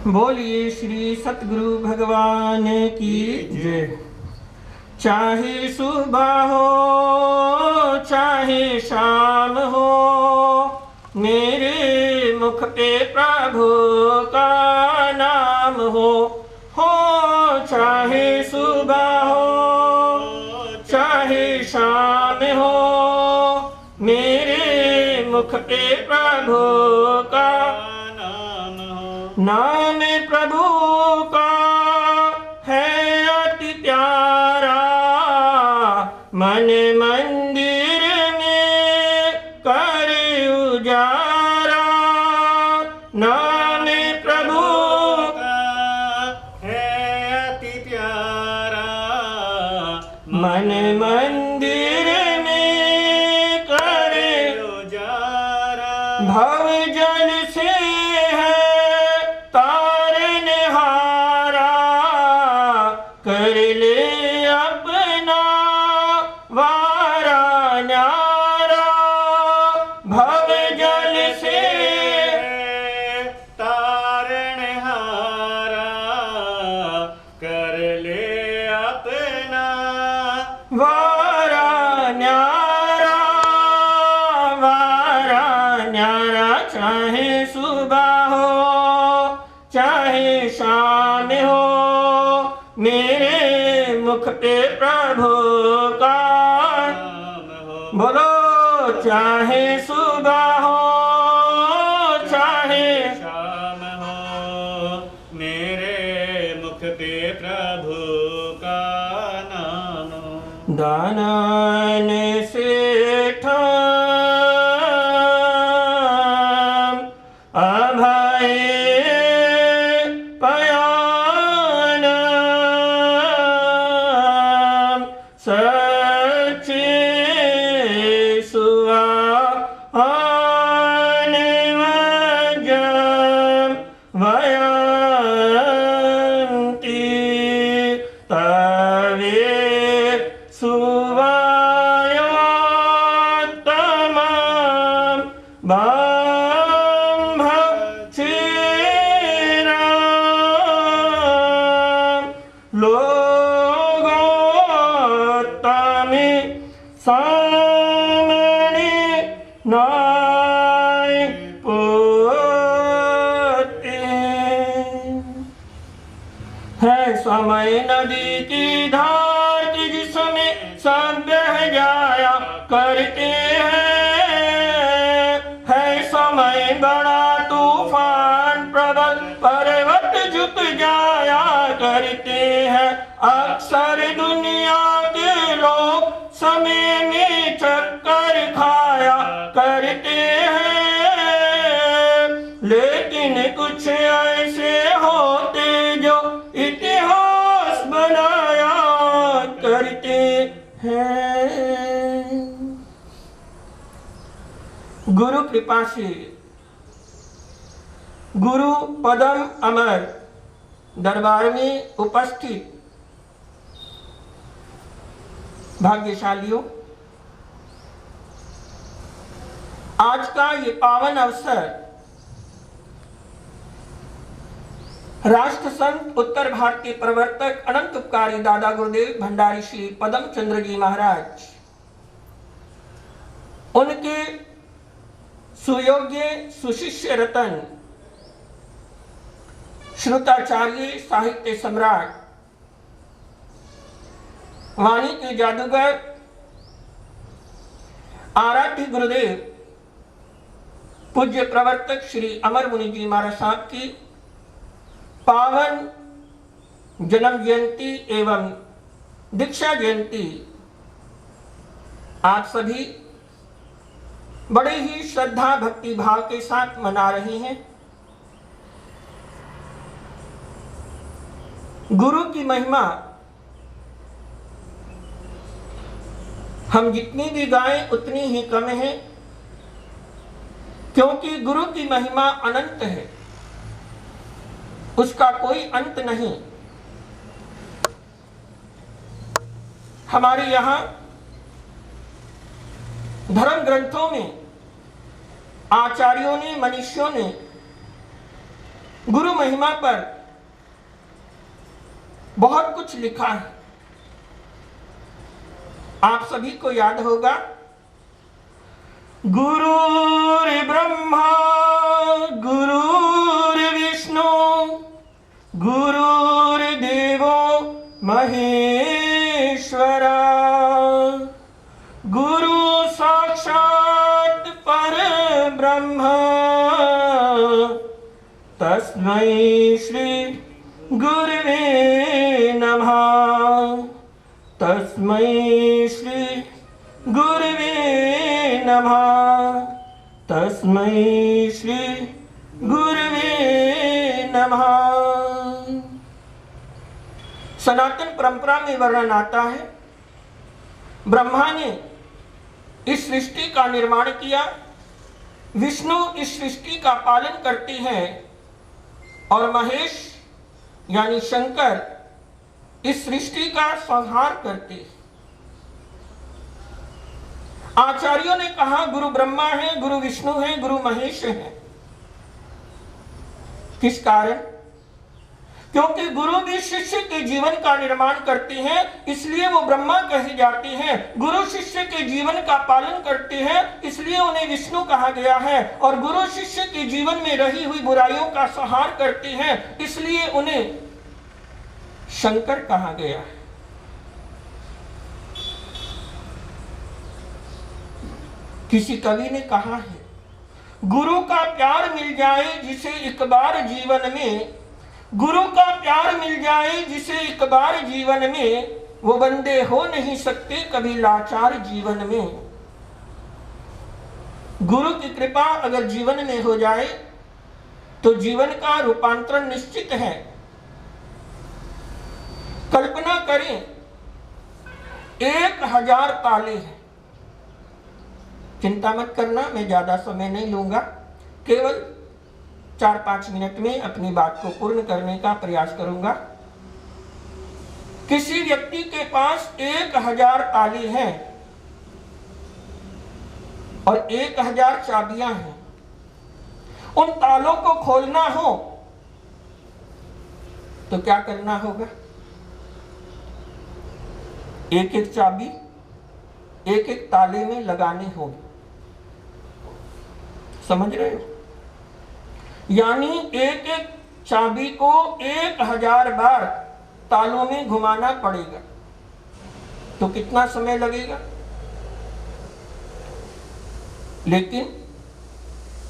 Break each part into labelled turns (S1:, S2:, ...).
S1: बोलिए श्री सतगुरु भगवान की जय। चाहे सुबह हो चाहे शाम हो, मेरे मुख पे प्रभु का नाम हो। चाहे सुबह हो चाहे शाम हो, मेरे मुख पे प्रभु का नाम प्रभु का है अति प्यारा। मन मंदिर में कर उजारा, नाम प्रभु का है अति प्यारा। मन मंदिर में कर उजारा, भव जल से कर ले अपना वारा न्यारा। भव जल से तारणहारा, कर ले अपना वारा न्यारा। वारा न्यारा, चाहे सुबह हो चाहे शाम हो, मेरे मुख पे प्रभु का बोलो। चाहे सुबह हो चाहे शाम हो, मेरे मुख पे प्रभु का नाम हो। दानन से अभय सच्चे सुआ वयंती तवे सुवायोत्तमं ब्रह्म चिरं लोगोत्तमे सामने नाय पोते है। समय नदी की धार की जिसमें सब बह जाया करते हैं। है समय बड़ा तूफान प्रबल, पर्वत झुक जाया करते हैं। अक्सर दुनिया के लोग समय में चक्कर खाया करते हैं, लेकिन कुछ ऐसे होते जो इतिहास बनाया करते हैं। गुरु कृपा से गुरु पदम अमर दरबार में उपस्थित भाग्यशालियों, आज का ये पावन अवसर राष्ट्र संत उत्तर भारतीय प्रवर्तक अनंत उपकारी दादा गुरुदेव भंडारी श्री पदम चंद्र जी महाराज, उनके सुयोग्य सुशिष्य रतन श्रुताचार्य साहित्य सम्राट वाणी के जादूगर आराध्य गुरुदेव पूज्य प्रवर्तक श्री अमर मुनि जी महाराज साहब की पावन जन्म जयंती एवं दीक्षा जयंती आप सभी बड़े ही श्रद्धा भक्ति भाव के साथ मना रहे हैं। गुरु की महिमा हम जितनी भी गाएं उतनी ही कम है, क्योंकि गुरु की महिमा अनंत है, उसका कोई अंत नहीं। हमारे यहाँ धर्म ग्रंथों में आचार्यों ने, मनुष्यों ने गुरु महिमा पर बहुत कुछ लिखा है। आप सभी को याद होगा, गुरुर्ब्रह्मा गुरुर्विष्णु गुरुर्देवो महेश्वरा, गुरु साक्षात् परब्रह्म तस्मै श्री गुरवे नमः, तस्मै श्री गुरवे नमः, तस्मै श्री गुरवे नमः। सनातन परंपरा में वर्णन आता है, ब्रह्मा ने इस सृष्टि का निर्माण किया, विष्णु इस सृष्टि का पालन करते हैं और महेश यानी शंकर इस सृष्टि का संहार करते हैं। आचार्यों ने कहा गुरु ब्रह्मा है, गुरु विष्णु है, गुरु महेश है। किस कारण? क्योंकि गुरु भी शिष्य के जीवन का निर्माण करते हैं, इसलिए वो ब्रह्मा कहे जाते हैं। गुरु शिष्य के जीवन का पालन करते हैं, इसलिए उन्हें विष्णु कहा गया है। और गुरु शिष्य के जीवन में रही हुई बुराइयों का संहार करते हैं, इसलिए उन्हें शंकर कहा गया है। किसी कवि ने कहा है, गुरु का प्यार मिल जाए जिसे एक बार जीवन में, गुरु का प्यार मिल जाए जिसे एक बार जीवन में, वो बंदे हो नहीं सकते कभी लाचार जीवन में। गुरु की कृपा अगर जीवन में हो जाए तो जीवन का रूपांतरण निश्चित है। कल्पना करें 1000 ताले हैं। चिंता मत करना, मैं ज्यादा समय नहीं लूंगा, केवल 4-5 मिनट में अपनी बात को पूर्ण करने का प्रयास करूंगा। किसी व्यक्ति के पास 1000 ताले हैं और 1000 चाबियां हैं। उन तालों को खोलना हो तो क्या करना होगा? एक एक चाबी एक एक ताले में लगानी होगी। समझ रहे हो? यानी एक एक चाबी को 1000 बार तालों में घुमाना पड़ेगा। तो कितना समय लगेगा? लेकिन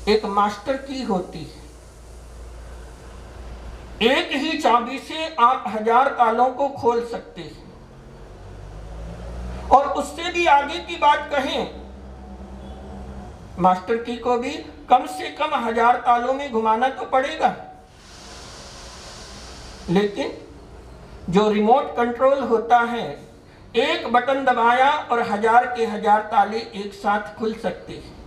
S1: एक मास्टर की होती है, एक ही चाबी से आप 1000 तालों को खोल सकते हैं। और उससे भी आगे की बात कहें, मास्टर की को भी कम से कम 1000 तालों में घुमाना तो पड़ेगा। लेकिन जो रिमोट कंट्रोल होता है, एक बटन दबाया और 1000 के 1000 ताले एक साथ खुल सकते हैं।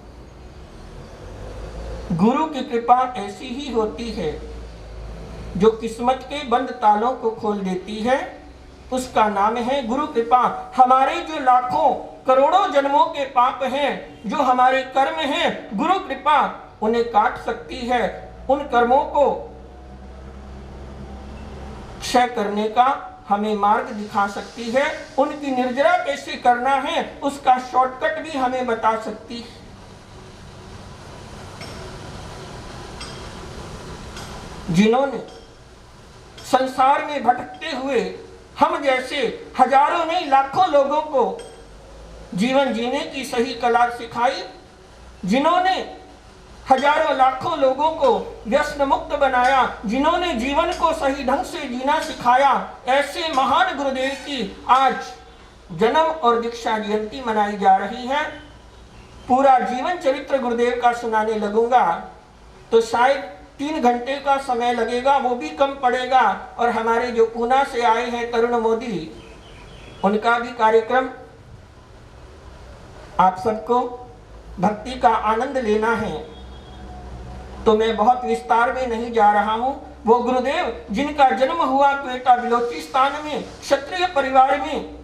S1: गुरु की कृपा ऐसी ही होती है, जो किस्मत के बंद तालों को खोल देती है, उसका नाम है गुरु कृपा। हमारे जो लाखों करोड़ों जन्मों के पाप हैं, जो हमारे कर्म हैं, गुरु कृपा उन्हें काट सकती है। उन कर्मों को क्षय करने का हमें मार्ग दिखा सकती है। उनकी निर्जरा कैसे करना है उसका शॉर्टकट भी हमें बता सकती है। जिन्होंने संसार में भटकते हुए हम जैसे हजारों नहीं लाखों लोगों को जीवन जीने की सही कला सिखाई, जिन्होंने हजारों लाखों लोगों को व्यसन मुक्त बनाया, जिन्होंने जीवन को सही ढंग से जीना सिखाया, ऐसे महान गुरुदेव की आज जन्म और दीक्षा जयंती मनाई जा रही है। पूरा जीवन चरित्र गुरुदेव का सुनाने लगूंगा तो शायद 3 घंटे का समय लगेगा, वो भी कम पड़ेगा। और हमारे जो पूना से आए हैं तरुण मोदी, उनका भी कार्यक्रम आप सबको भक्ति का आनंद लेना है, तो मैं बहुत विस्तार में नहीं जा रहा हूं। वो गुरुदेव जिनका जन्म हुआ क्वेटा बलोचिस्तान में, क्षत्रिय परिवार में,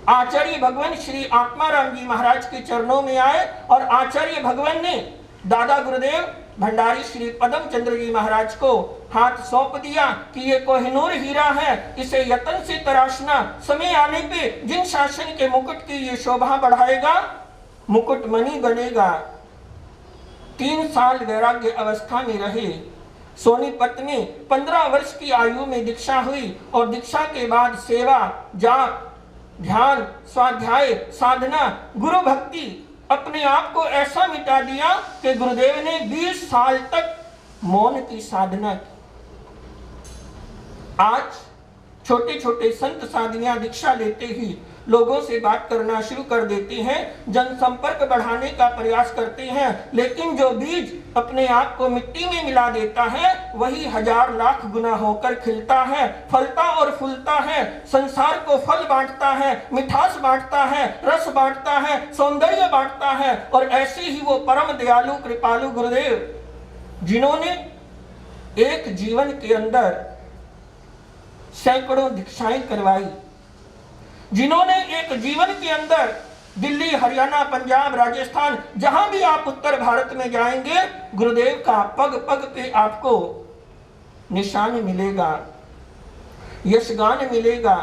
S1: आचार्य भगवान श्री आत्माराम जी महाराज के चरणों में आए और आचार्य भगवान ने दादा गुरुदेव भंडारी श्री पदम चंद्र जी महाराज को हाथ सौंप दिया कि ये कोहिनूर हीरा है, इसे यत्न से तराशना, समय आने पे जिन शासन के मुकुट की ये शोभा बढ़ाएगा मुकुटमणि बनेगा। 3 साल वैराग्य अवस्था में रहे। सोनीपत में 15 वर्ष की आयु में दीक्षा हुई और दीक्षा के बाद सेवा, जाप, ध्यान, स्वाध्याय, साधना, गुरु भक्ति, अपने आप को ऐसा मिटा दिया कि गुरुदेव ने 20 साल तक मौन की साधना की। आज छोटे छोटे संत साधुआं दीक्षा लेते ही लोगों से बात करना शुरू कर देते हैं, जनसंपर्क बढ़ाने का प्रयास करते हैं, लेकिन जो बीज अपने आप को मिट्टी में मिला देता है वही 1000 लाख गुना होकर खिलता है, फलता और फूलता है, संसार को फल बांटता है, मिठास बांटता है, रस बांटता है, सौंदर्य बांटता है। और ऐसे ही वो परम दयालु कृपालु गुरुदेव जिन्होंने एक जीवन के अंदर सैकड़ों दीक्षाएं करवाई, जिन्होंने एक जीवन के अंदर दिल्ली, हरियाणा, पंजाब, राजस्थान, जहां भी आप उत्तर भारत में जाएंगे गुरुदेव का पग पग पे आपको निशान मिलेगा, यशगान मिलेगा।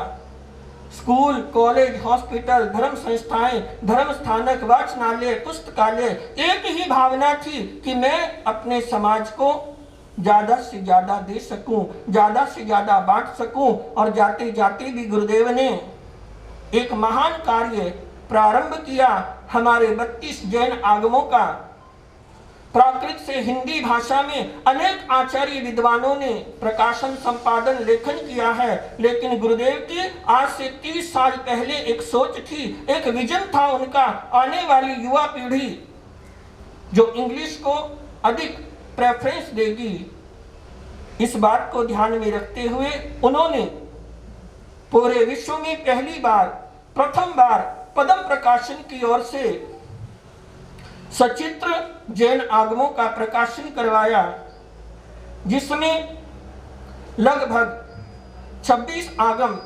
S1: स्कूल, कॉलेज, हॉस्पिटल, धर्म संस्थाएं, धर्म स्थानक, वाचनालय, पुस्तकालय, एक ही भावना थी कि मैं अपने समाज को ज्यादा से ज्यादा दे सकूं, ज्यादा से ज्यादा बांट सकूं। और जाते जाते भी गुरुदेव ने एक महान कार्य प्रारंभ किया। हमारे 32 जैन आगमों का प्राकृत से हिंदी भाषा में अनेक आचार्य विद्वानों ने प्रकाशन, संपादन, लेखन किया है, लेकिन गुरुदेव की आज से 30 साल पहले एक सोच थी, एक विजन था उनका। आने वाली युवा पीढ़ी जो इंग्लिश को अधिक प्रेफरेंस देगी, इस बात को ध्यान में रखते हुए उन्होंने पूरे विश्व में प्रथम बार पद्म प्रकाशन की ओर से सचित्र जैन आगमों का प्रकाशन करवाया, जिसमें लगभग 26 आगम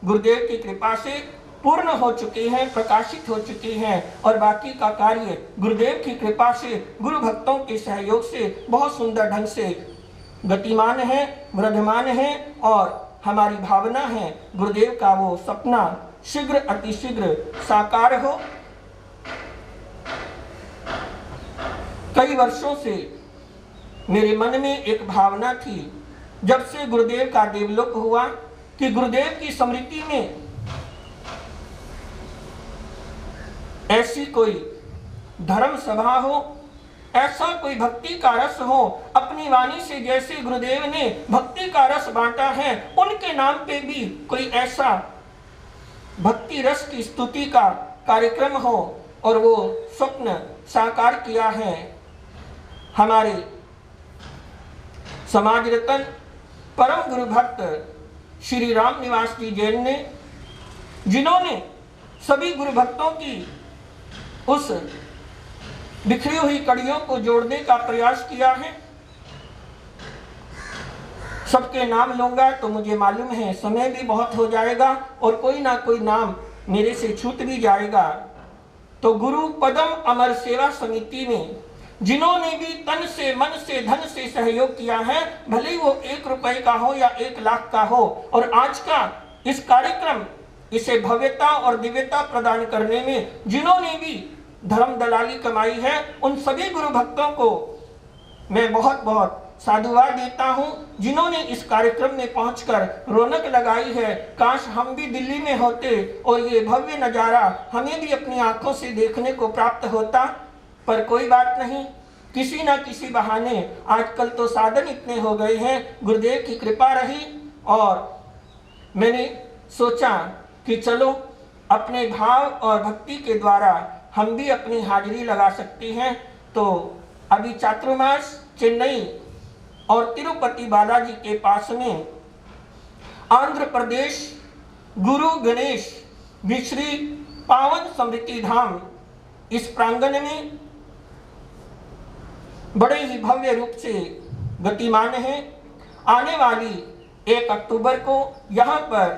S1: गुरुदेव की कृपा से पूर्ण हो चुके हैं, प्रकाशित हो चुके हैं। और बाकी का कार्य गुरुदेव की कृपा से, गुरु भक्तों के सहयोग से बहुत सुंदर ढंग से गतिमान है, वर्धमान है। और हमारी भावना है गुरुदेव का वो सपना शीघ्र अतिशीघ्र साकार हो। कई वर्षों से मेरे मन में एक भावना थी, जब से गुरुदेव का देवलोक हुआ, कि गुरुदेव की स्मृति में ऐसी कोई धर्म सभा हो, ऐसा कोई भक्ति का रस हो। अपनी वाणी से जैसे गुरुदेव ने भक्ति का रस बांटा है, उनके नाम पे भी कोई ऐसा भक्ति रस की स्तुति का कार्यक्रम हो। और वो स्वप्न साकार किया है हमारे समाज रत्न परम गुरु भक्त श्री राम निवास जी जैन ने, जिन्होंने सभी गुरु भक्तों की उस बिखरी हुई कड़ियों को जोड़ने का प्रयास किया है। सबके नाम लूंगा तो मुझे मालूम है समय भी बहुत हो जाएगा और कोई ना कोई नाम मेरे से छूट भी जाएगा। तो गुरु पदम अमर सेवा समिति में जिन्होंने भी तन से, मन से, धन से सहयोग किया है, भले वो 1 रुपए का हो या 1 लाख का हो, और आज का इस कार्यक्रम, इसे भव्यता और दिव्यता प्रदान करने में जिन्होंने भी धर्म दलाली कमाई है, उन सभी गुरु भक्तों को मैं बहुत बहुत साधुवाद देता हूं, जिन्होंने इस कार्यक्रम में पहुंचकर रौनक लगाई है। काश हम भी दिल्ली में होते और ये भव्य नजारा हमें भी अपनी आंखों से देखने को प्राप्त होता, पर कोई बात नहीं, किसी ना किसी बहाने आजकल तो साधन इतने हो गए हैं। गुरुदेव की कृपा रही और मैंने सोचा कि चलो अपने भाव और भक्ति के द्वारा हम भी अपनी हाजिरी लगा सकते हैं। तो अभी चातुर्मास चेन्नई और तिरुपति बालाजी के पास में आंध्र प्रदेश गुरु गणेश विश्री पावन स्मृति धाम, इस प्रांगण में बड़े ही भव्य रूप से गतिमान है। आने वाली 1 अक्टूबर को यहाँ पर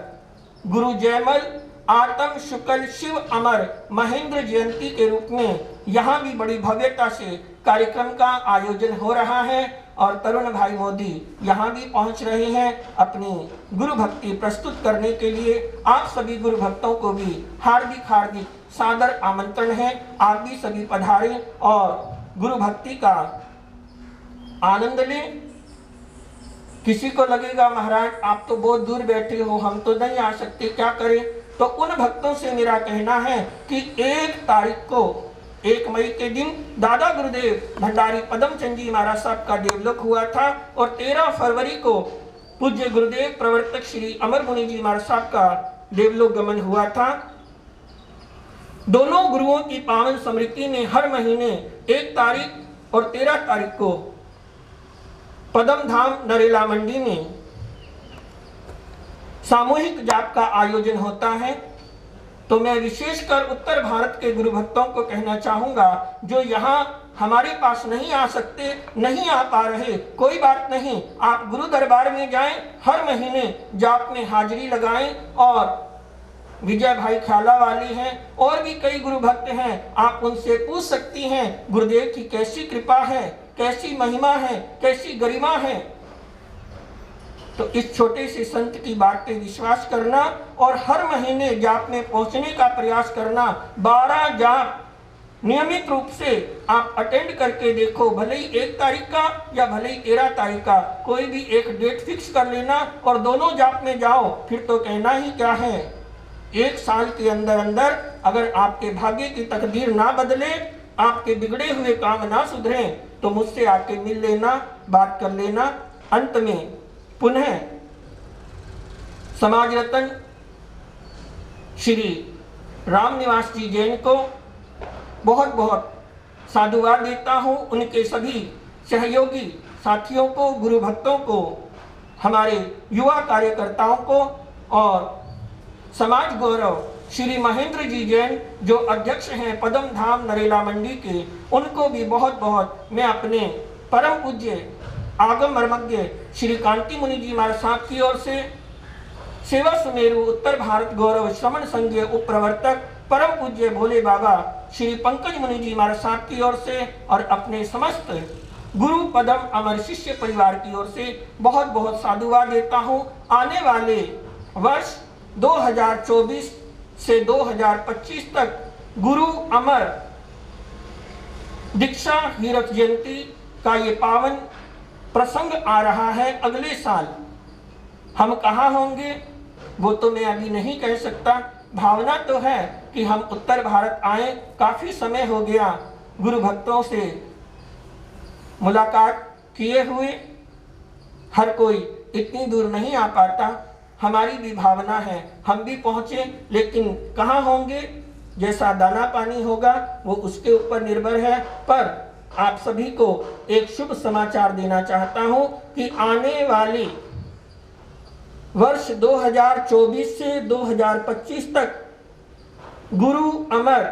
S1: गुरु जयमल आतम शुक्ल शिव अमर महेंद्र जयंती के रूप में यहाँ भी बड़ी भव्यता से कार्यक्रम का आयोजन हो रहा है और तरुण भाई मोदी यहाँ भी पहुँच रहे हैं अपनी गुरु भक्ति प्रस्तुत करने के लिए। आप सभी गुरु भक्तों को भी हार्दिक हार्दिक सादर आमंत्रण है। आप भी सभी पधारें और गुरु भक्ति का आनंद लें। किसी को लगेगा महाराज आप तो बहुत दूर बैठे हो, हम तो नहीं आ सकते, क्या करें? तो उन भक्तों से मेरा कहना है कि 1 तारीख को 1 मई के दिन दादा गुरुदेव भंडारी पदमचंद जी महाराज साहब का देवलोक हुआ था और 13 फरवरी को पूज्य गुरुदेव प्रवर्तक श्री अमर मुनि जी महाराज साहब का देवलोक गमन हुआ था। दोनों गुरुओं की पावन स्मृति में हर महीने 1 तारीख और 13 तारीख को पदम धाम नरेला मंडी में सामूहिक जाप का आयोजन होता है। तो मैं विशेषकर उत्तर भारत के गुरु भक्तों को कहना चाहूंगा, जो यहाँ हमारे पास नहीं आ सकते, नहीं आ पा रहे, कोई बात नहीं, आप गुरु दरबार में जाएं, हर महीने जाप में हाजिरी लगाएं। और विजय भाई ख्याला वाली हैं और भी कई गुरु भक्त हैं, आप उनसे पूछ सकती हैं गुरुदेव की कैसी कृपा है, कैसी महिमा है, कैसी गरिमा है। तो इस छोटे से संत की बात पे विश्वास करना और हर महीने जाप में पहुंचने का प्रयास करना। 12 जाप नियमित रूप से आप अटेंड करके देखो, भले ही 1 तारीख का या भले ही 13 तारीख का, कोई भी एक डेट फिक्स कर लेना और दोनों जाप में जाओ, फिर तो कहना ही क्या है। 1 साल के अंदर अंदर अगर आपके भाग्य की तकदीर ना बदले, आपके बिगड़े हुए काम ना सुधरें, तो मुझसे आके मिल लेना, बात कर लेना। अंत में पुनः समाज रत्न श्री रामनिवास जी जैन को बहुत बहुत साधुवाद देता हूँ, उनके सभी सहयोगी साथियों को, गुरु भक्तों को, हमारे युवा कार्यकर्ताओं को और समाज गौरव श्री महेंद्र जी जैन जो अध्यक्ष हैं पदम धाम नरेला मंडी के, उनको भी बहुत बहुत मैं अपने परम पूज्य आगम मर्मज्ञ श्री कांति मुनि जी महाराज साहब की ओर से, सेवा सुमेरु उत्तर भारत गौरव श्रमण संघ उप प्रवर्तक परम पूज्य भोले बाबा श्री पंकज मुनि जी महाराज साहब की ओर से और अपने समस्त गुरु पदम अमर शिष्य परिवार की ओर से बहुत बहुत साधुवाद देता हूँ। आने वाले वर्ष 2024 से 2025 तक गुरु अमर दीक्षा हीरक जयंती का ये पावन प्रसंग आ रहा है। अगले साल हम कहाँ होंगे वो तो मैं अभी नहीं कह सकता। भावना तो है कि हम उत्तर भारत आए, काफी समय हो गया गुरु भक्तों से मुलाकात किए हुए, हर कोई इतनी दूर नहीं आ पाता। हमारी भी भावना है हम भी पहुंचे, लेकिन कहाँ होंगे, जैसा दाना पानी होगा वो उसके ऊपर निर्भर है। पर आप सभी को एक शुभ समाचार देना चाहता हूं कि आने वाली वर्ष 2024 से 2025 तक गुरु अमर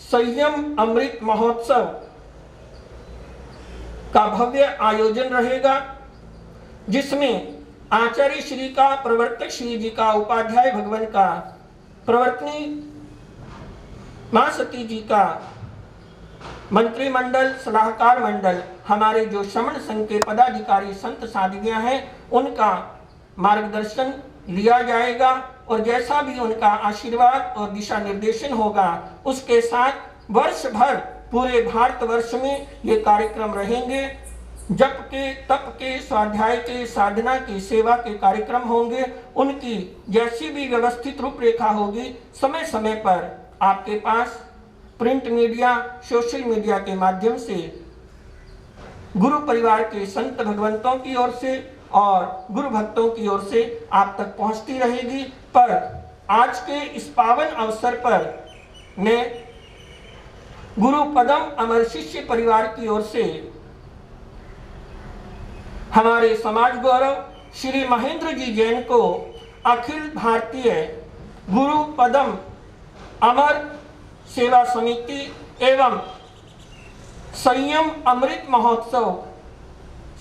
S1: संयम अमृत महोत्सव का भव्य आयोजन रहेगा, जिसमें आचार्य श्री का, प्रवर्तक श्री जी का, उपाध्याय भगवान का, प्रवर्तनी मां सती जी का, मंत्रिमंडल, सलाहकार मंडल, हमारे जो श्रमण संघ के पदाधिकारी संत साधवियां हैं, उनका मार्गदर्शन लिया जाएगा और जैसा भी उनका आशीर्वाद और दिशा निर्देशन होगा, उसके साथ वर्ष भर पूरे भारतवर्ष में ये कार्यक्रम रहेंगे। जप के, तप के, स्वाध्याय के, साधना की, सेवा के कार्यक्रम होंगे। उनकी जैसी भी व्यवस्थित रूपरेखा होगी, समय समय पर आपके पास प्रिंट मीडिया, सोशल मीडिया के माध्यम से गुरु परिवार के संत भगवंतों की ओर से और गुरु भक्तों की ओर से आप तक पहुंचती रहेगी। पर आज के इस पावन अवसर पर मैं गुरु पदम अमर शिष्य परिवार की ओर से हमारे समाज गौरव श्री महेंद्र जी जैन को अखिल भारतीय गुरु पदम अमर सेवा समिति एवं संयम अमृत महोत्सव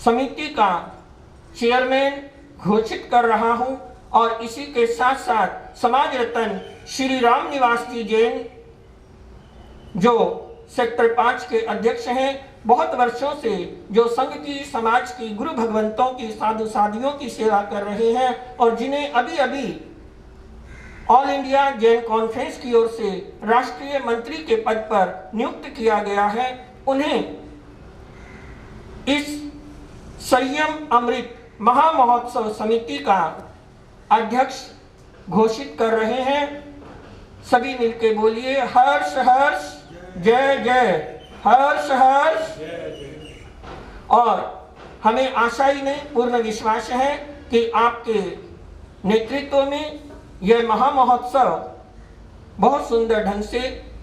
S1: समिति का चेयरमैन घोषित कर रहा हूं और इसी के साथ साथ समाज रत्न श्री राम निवास जी जैन, जो सेक्टर 5 के अध्यक्ष हैं, बहुत वर्षों से जो संघ की, समाज की, गुरु भगवंतों की, साधु साधियों की सेवा कर रहे हैं और जिन्हें अभी अभी ऑल इंडिया जैन कॉन्फ्रेंस की ओर से राष्ट्रीय मंत्री के पद पर नियुक्त किया गया है, उन्हें इस संयम अमृत महामहोत्सव समिति का अध्यक्ष घोषित कर रहे हैं। सभी मिलके बोलिए, हर्ष हर्ष जय जय, हर्ष हर्ष। और हमें आशा ही नहीं, पूर्ण विश्वास है कि आपके नेतृत्व में यह महामहोत्सव बहुत सुंदर ढंग से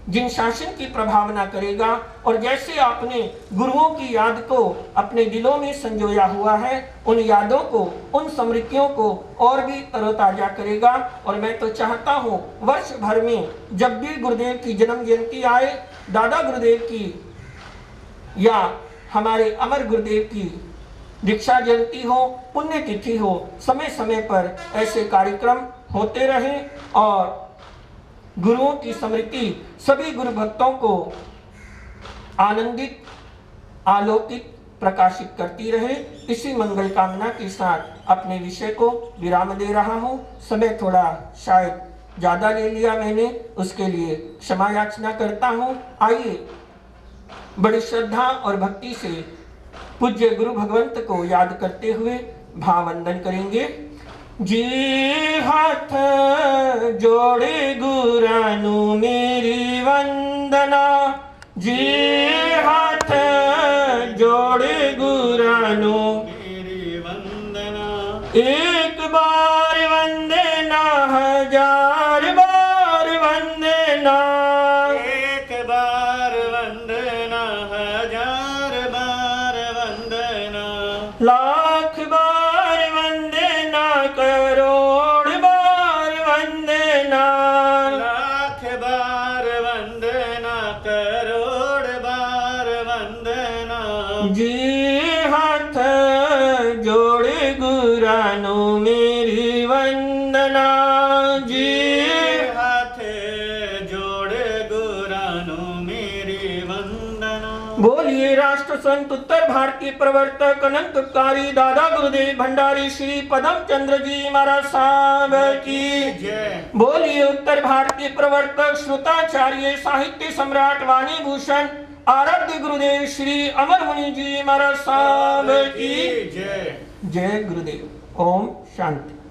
S1: जिन शासन की प्रभावना करेगा और जैसे आपने गुरुओं की याद को अपने दिलों में संजोया हुआ है, उन यादों को, उन स्मृतियों को और भी तरोताजा करेगा। और मैं तो चाहता हूँ वर्ष भर में जब भी गुरुदेव की जन्म जयंती आए, दादा गुरुदेव की या हमारे अमर गुरुदेव की दीक्षा जयंती हो, पुण्यतिथि हो, समय समय पर ऐसे कार्यक्रम होते रहें और गुरुओं की स्मृति सभी गुरु भक्तों को आनंदित, आलोकित, प्रकाशित करती रहे। इसी मंगल कामना के साथ अपने विषय को विराम दे रहा हूँ। समय थोड़ा शायद ज़्यादा ले लिया मैंने, उसके लिए क्षमा याचना करता हूँ। आइए बड़ी श्रद्धा और भक्ति से पूज्य गुरु भगवंत को याद करते हुए भाववंदन करेंगे। जी हाथ जोड़े गुरानु मेरी वंदना, जी हाथ जोड़े गुरानु मेरी वंदना, एक बार वंदना हजार बार वंदना, एक बार वंदना हजार बार वंदना, लाख बार वंदना करोड़ बार वंदना, लाख बार वंदना करोड़ बार वंदना, जी हाथ जोड़े गुरानु मेरी वंदना, जी हाथ जोड़े गुरानु मेरी वंदना। बोलिए राष्ट्र संत उत्तर भारतीय प्रवर्तक अनंतकारी दादा गुरुदेव भंडारी श्री पदम चंद्र जी महाराज साहब की जय। बोलिए उत्तर भारतीय प्रवर्तक श्रुताचार्य साहित्य सम्राट वाणी भूषण आराध्य गुरुदेव श्री अमर मुनि जी महाराज साहब की जय। जय गुरुदेव। ओम शांति।